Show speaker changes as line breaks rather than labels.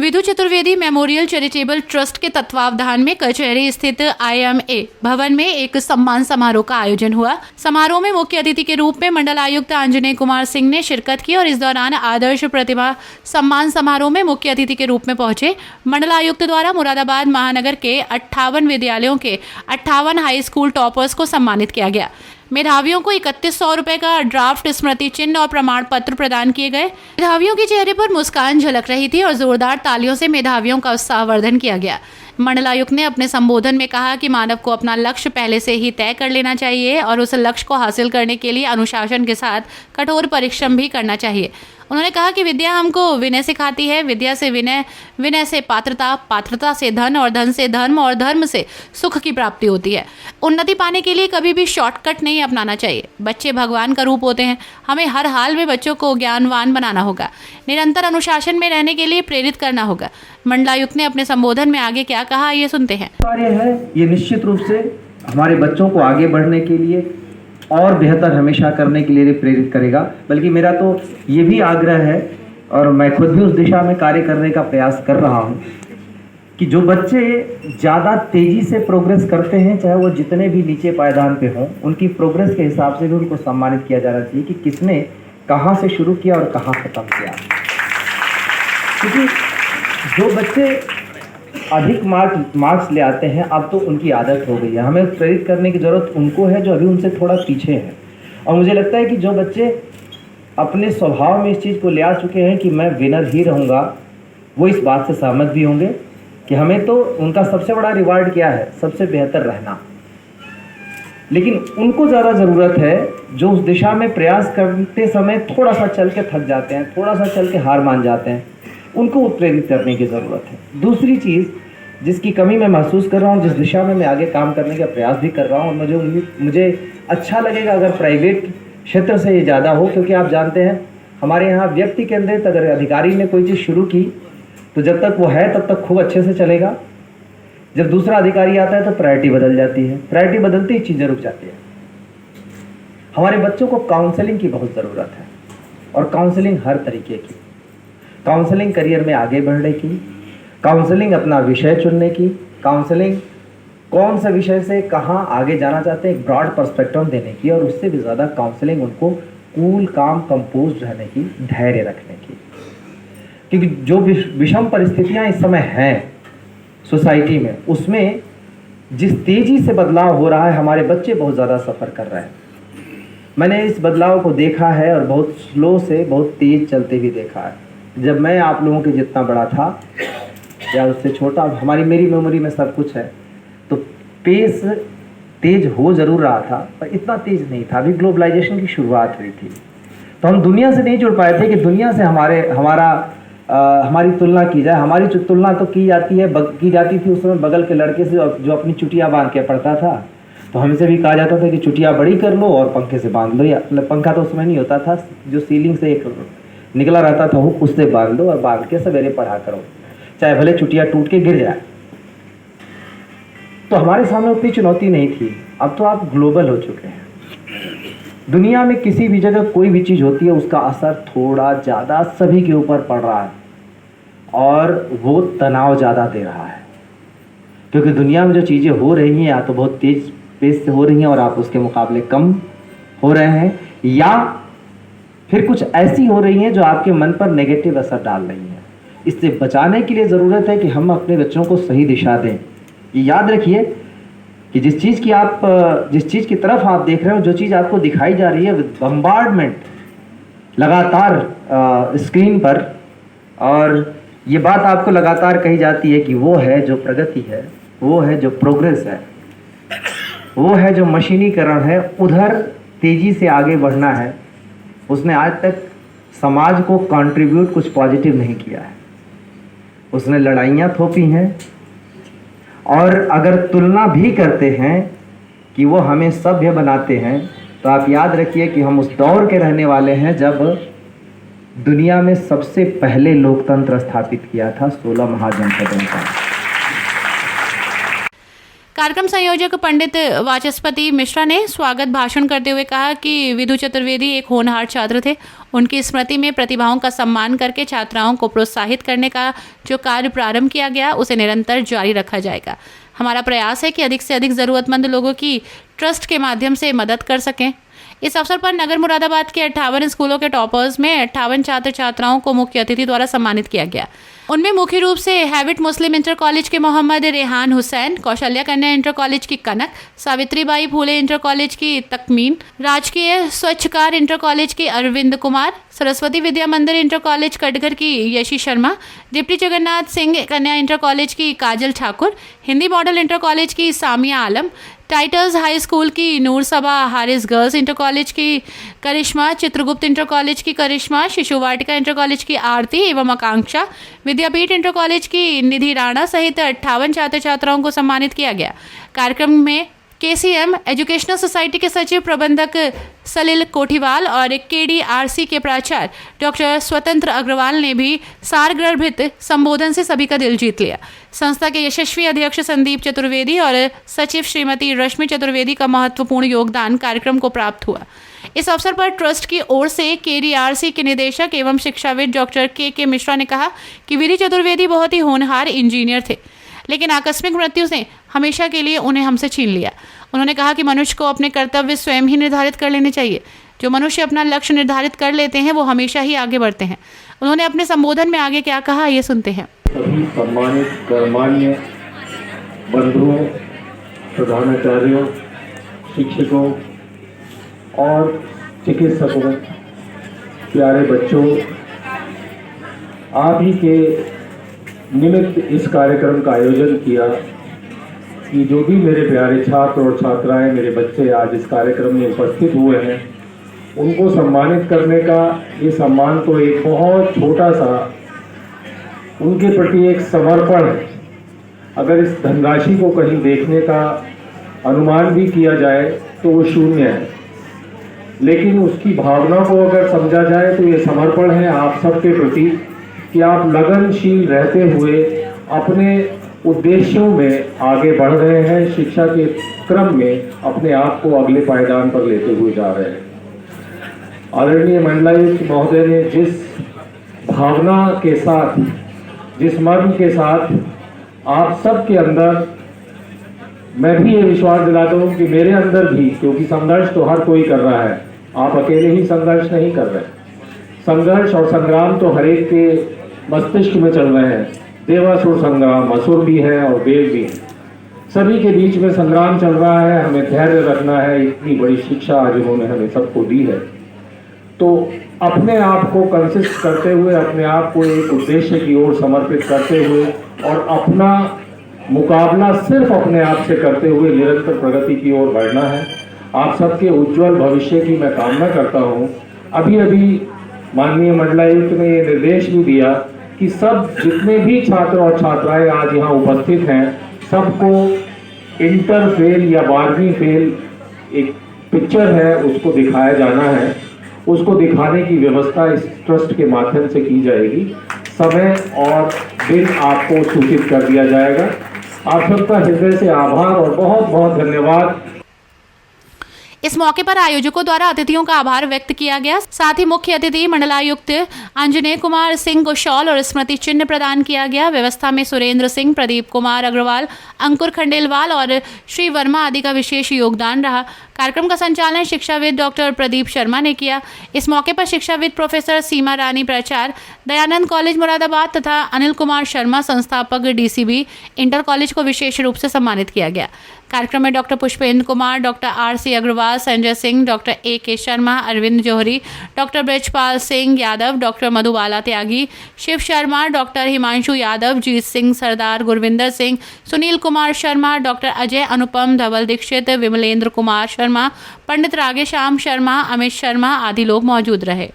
Vidhu Chaturvedi memorial charitable trust के तत्वावधान में कचहरी स्थित IMA भवन में एक सम्मान समारोह का आयोजन हुआ। समारोह में मुख्य अतिथि के रूप में मंडल आयुक्त आंजनेय कुमार सिंह ने शिरकत की और इस दौरान आदर्श प्रतिभा सम्मान समारोह में मुख्य अतिथि के रूप में पहुंचे मंडल आयुक्त द्वारा मुरादाबाद महानगर के 58 विद्यालयों के 58 हाई स्कूल टॉपर्स को सम्मानित किया गया। मेधावियों को 3100 रुपए का ड्राफ्ट स्मृति चिन्ह और प्रमाण पत्र प्रदान किए गए। मेधावियों के चेहरे पर मुस्कान झलक रही थी और जोरदार तालियों से मेधावियों का उत्साहवर्धन किया गया। मंडलायुक्त ने अपने संबोधन में कहा कि मानव को अपना लक्ष्य पहले से ही तय कर लेना चाहिए और उस लक्ष्य को हासिल करने के लिए अनुशासन के साथ कठोर परिश्रम भी करना चाहिए। उन्होंने कहा कि विद्या हमको विनय सिखाती है, विद्या से विनय, विनय से पात्रता, पात्रता से धन और धन से धर्म और धर्म से सुख की प्राप्ति होती है। उन्नति पाने के लिए कभी भी शॉर्टकट नहीं अपनाना चाहिए। बच्चे भगवान का रूप होते हैं। हमें हर हाल में बच्चों को ज्ञानवान बनाना होगा, निरंतर अनुशासन में रहने के लिए प्रेरित करना होगा। मंडलायुक्त ने अपने संबोधन में आगे क्या कहा, ये सुनते हैं।
कार्य है ये निश्चित रूप से हमारे बच्चों को आगे बढ़ने के लिए और बेहतर हमेशा करने के लिए प्रेरित करेगा। बल्कि मेरा तो ये भी आग्रह है और मैं खुद भी उस दिशा में कार्य करने का प्रयास कर रहा हूँ कि जो बच्चे ज़्यादा तेज़ी से प्रोग्रेस करते हैं, चाहे वो जितने भी नीचे पायदान पे हों, उनकी प्रोग्रेस के हिसाब से भी उनको सम्मानित किया जाना चाहिए कि किसने कहाँ से शुरू किया और कहाँ ख़त्म किया। क्योंकि जो बच्चे अधिक मार्क्स ले आते हैं, अब तो उनकी आदत हो गई है। हमें प्रेरित करने की ज़रूरत उनको है जो अभी उनसे थोड़ा पीछे हैं। और मुझे लगता है कि जो बच्चे अपने स्वभाव में इस चीज़ को ले आ चुके हैं कि मैं विनर ही रहूँगा, वो इस बात से सहमत भी होंगे कि हमें तो उनका सबसे बड़ा रिवार्ड क्या है, सबसे बेहतर रहना। लेकिन उनको ज़्यादा ज़रूरत है जो उस दिशा में प्रयास करते समय थोड़ा सा चल के थक जाते हैं, थोड़ा सा चल के हार मान जाते हैं, उनको प्रेरित करने की ज़रूरत है। दूसरी चीज़ जिसकी कमी मैं महसूस कर रहा हूँ, जिस दिशा में मैं आगे काम करने का प्रयास भी कर रहा हूँ, और मुझे अच्छा लगेगा अगर प्राइवेट क्षेत्र से ये ज़्यादा हो, क्योंकि आप जानते हैं हमारे यहाँ व्यक्ति केंद्रित अगर अधिकारी ने कोई चीज़ शुरू की तो जब तक वो है तब तक खूब अच्छे से चलेगा। जब दूसरा अधिकारी आता है तो प्रायोरिटी बदल जाती है, प्रायोरिटी बदलती ही चीज़ें रुक जाती है। हमारे बच्चों को काउंसलिंग की बहुत ज़रूरत है और काउंसलिंग हर तरीके की। काउंसलिंग करियर में आगे बढ़ने की, काउंसलिंग अपना विषय चुनने की, काउंसलिंग कौन से विषय से कहाँ आगे जाना चाहते हैं एक ब्रॉड पर्सपेक्टिव देने की, और उससे भी ज़्यादा काउंसलिंग उनको कूल काम कंपोज रहने की, धैर्य रखने की। क्योंकि जो विषम परिस्थितियाँ इस समय हैं सोसाइटी में, उसमें जिस तेज़ी से बदलाव हो रहा है, हमारे बच्चे बहुत ज़्यादा सफ़र कर रहे हैं। मैंने इस बदलाव को देखा है और बहुत स्लो से बहुत तेज़ चलते हुए देखा है। जब मैं आप लोगों के जितना बड़ा था या उससे छोटा, मेरी मेमोरी में सब कुछ है, तो पेस तेज हो ज़रूर रहा था पर इतना तेज नहीं था। अभी ग्लोबलाइजेशन की शुरुआत हुई थी तो हम दुनिया से नहीं जुड़ पाए थे कि दुनिया से हमारी तुलना की जाए। हमारी तुलना तो की जाती थी उस समय बगल के लड़के से जो अपनी चुटिया बांध के पढ़ता था। तो हमसे भी कहा जाता था कि चुटिया बड़ी कर लो और पंखे से बांध लो, या पंखा तो उस समय नहीं होता था, जो सीलिंग से एक निकला रहता था वो उससे बांध दो और बांध के सवेरे पढ़ा करो, चाहे भले चुटिया टूट के गिर जाए। तो हमारे सामने उतनी चुनौती नहीं थी। अब तो आप ग्लोबल हो चुके हैं। दुनिया में किसी भी जगह कोई भी चीज़ होती है उसका असर थोड़ा ज़्यादा सभी के ऊपर पड़ रहा है और वो तनाव ज़्यादा दे रहा है, क्योंकि दुनिया में जो चीज़ें हो रही हैं या तो बहुत तेज पेस से हो रही हैं और आप उसके मुकाबले कम हो रहे हैं, या फिर कुछ ऐसी हो रही हैं जो आपके मन पर नेगेटिव असर डाल रही हैं। इससे बचाने के लिए ज़रूरत है कि हम अपने बच्चों को सही दिशा दें। ये याद रखिए कि जिस चीज़ की तरफ आप देख रहे हो, जो चीज़ आपको दिखाई जा रही है, बम्बार्डमेंट लगातार स्क्रीन पर, और ये बात आपको लगातार कही जाती है कि वो है जो प्रगति है, वो है जो प्रोग्रेस है, वो है जो मशीनीकरण है, उधर तेज़ी से आगे बढ़ना है। उसने आज तक समाज को कंट्रीब्यूट कुछ पॉजिटिव नहीं किया है। उसने लड़ाइयाँ थोपी हैं, और अगर तुलना भी करते हैं कि वो हमें सभ्य बनाते हैं, तो आप याद रखिए कि हम उस दौर के रहने वाले हैं जब दुनिया में सबसे पहले लोकतंत्र स्थापित किया था 16 महाजनपदों का।
कार्यक्रम संयोजक पंडित वाचस्पति मिश्रा ने स्वागत भाषण करते हुए कहा कि विधु चतुर्वेदी एक होनहार छात्र थे। उनकी स्मृति में प्रतिभाओं का सम्मान करके छात्राओं को प्रोत्साहित करने का जो कार्य प्रारंभ किया गया उसे निरंतर जारी रखा जाएगा। हमारा प्रयास है कि अधिक से अधिक ज़रूरतमंद लोगों की ट्रस्ट के माध्यम से मदद कर सकें। इस अवसर पर नगर मुरादाबाद के 58 स्कूलों के टॉपर्स में 58 छात्र छात्राओं को मुख्य अतिथि द्वारा सम्मानित किया गया। उनमें मुख्य रूप से हैविट मुस्लिम इंटर कॉलेज के मोहम्मद रेहान हुसैन, कौशल्या कन्या इंटर कॉलेज की कनक, सावित्रीबाई फूले इंटर कॉलेज की तकमीन, राजकीय स्वच्छकार इंटर कॉलेज के अरविंद कुमार, सरस्वती विद्या मंदिर इंटर कॉलेज कटघर की Yashi Sharma, deputy Jagannath Singh Kanya inter college की Kajal Thakur, Hindi model inter college की Samiya Alam, titles high school की Noor Saba Haris girls inter college की करिश्मा, चित्रगुप्त इंटर कॉलेज की करिश्मा, शिशु वाटिका इंटर कॉलेज की आरती एवं आकांक्षा, विद्यापीठ इंटर कॉलेज की निधि राणा सहित 58 छात्र छात्राओं को सम्मानित किया गया। कार्यक्रम में KCM एजुकेशनल सोसाइटी के सचिव प्रबंधक सलिल कोठीवाल और KDRC के प्राचार्य डॉक्टर स्वतंत्र अग्रवाल ने भी सारगर्भित संबोधन से सभी का दिल जीत लिया। संस्था के यशस्वी अध्यक्ष संदीप चतुर्वेदी और सचिव श्रीमती रश्मि चतुर्वेदी का महत्वपूर्ण योगदान कार्यक्रम को प्राप्त हुआ। इस अवसर पर ट्रस्ट की ओर से KDRC के निदेशक एवं शिक्षाविद डॉक्टर KK मिश्रा ने कहा कि विधि चतुर्वेदी बहुत ही होनहार इंजीनियर थे, लेकिन आकस्मिक मृत्यु से हमेशा के लिए उन्हें हमसे छीन लिया। उन्होंने कहा कि मनुष्य को अपने कर्तव्य स्वयं ही निर्धारित कर लेने चाहिए। जो मनुष्य अपना लक्ष्य निर्धारित कर लेते हैं वो हमेशा ही आगे बढ़ते हैं। उन्होंने अपने संबोधन में आगे क्या कहा, ये सुनते हैं।
सभी सम्मानित गणमान्य बंधुओं, प्रधानाचार्यों, शिक्षकों और चिकित्सकों, प्यारे बच्चों, आप ही के निमित्त इस कार्यक्रम का आयोजन किया कि जो भी मेरे प्यारे छात्र और छात्राएं, मेरे बच्चे आज इस कार्यक्रम में उपस्थित हुए हैं, उनको सम्मानित करने का ये सम्मान तो एक बहुत छोटा सा उनके प्रति एक समर्पण है। अगर इस धनराशि को कहीं देखने का अनुमान भी किया जाए तो वो शून्य है, लेकिन उसकी भावना को अगर समझा जाए तो ये समर्पण है आप सबके प्रति कि आप लगनशील रहते हुए अपने उद्देश्यों में आगे बढ़ रहे हैं, शिक्षा के क्रम में अपने आप को अगले पायदान पर लेते हुए जा रहे हैं। आदरणीय मंडलायुक्त महोदय ने जिस भावना के साथ, जिस मर्म के साथ आप सबके अंदर, मैं भी ये विश्वास दिलाता हूँ कि मेरे अंदर भी, क्योंकि संघर्ष तो हर कोई कर रहा है, आप अकेले ही संघर्ष नहीं कर रहे। संघर्ष और संग्राम तो हर एक के मस्तिष्क में चल रहे हैं। देवासुर संग्राम, असुर भी है और देव भी है, सभी के बीच में संग्राम चल रहा है। हमें धैर्य रखना है। इतनी बड़ी शिक्षा आज उन्होंने हमें सबको दी है, तो अपने आप को कंसिस्ट करते हुए, अपने आप को एक उद्देश्य की ओर समर्पित करते हुए और अपना मुकाबला सिर्फ अपने आप से करते हुए निरंतर प्रगति की ओर बढ़ना है। आप सबके उज्जवल भविष्य की मैं कामना करता हूँ। अभी अभी माननीय मंडलायुक्त ने ये निर्देश भी दिया कि सब जितने भी छात्र और छात्राएं आज यहाँ उपस्थित हैं, सबको इंटर फेल या 12वीं फेल एक पिक्चर है उसको दिखाया जाना है। उसको दिखाने की व्यवस्था इस ट्रस्ट के माध्यम से की जाएगी। समय और दिन आपको सूचित कर दिया जाएगा। आप सबका हृदय से आभार और बहुत बहुत धन्यवाद।
इस मौके पर आयोजकों द्वारा अतिथियों का आभार व्यक्त किया गया। साथ ही मुख्य अतिथि मंडलायुक्त अंजनेय कुमार सिंह को शॉल और स्मृति चिन्ह प्रदान किया गया। व्यवस्था में सुरेंद्र सिंह, प्रदीप कुमार अग्रवाल, अंकुर खंडेलवाल और श्री वर्मा आदि का विशेष योगदान रहा। कार्यक्रम का संचालन शिक्षाविद डॉक्टर प्रदीप शर्मा ने किया। इस मौके पर शिक्षाविद प्रोफेसर सीमा रानी प्राचार्य, दयानंद कॉलेज मुरादाबाद तथा अनिल कुमार शर्मा संस्थापक DCB इंटर कॉलेज को विशेष रूप से सम्मानित किया गया। कार्यक्रम में doctor Pushpendra Kumar, doctor RC Agarwal, Sanjay Singh, doctor AK Sharma, Arvind Johri, doctor Brajpal Singh Yadav, doctor Madhubala Tyagi, Shiv Sharma, doctor Himanshu Yadav, Jeet Singh Sardar, Gurvinder Singh, Sunil Kumar Sharma, doctor Ajay Anupam, Dhaval Dixit, Vimlendra Kumar Sharma, Pandit Rageshyam Sharma, Amit Sharma आदि लोग मौजूद रहे।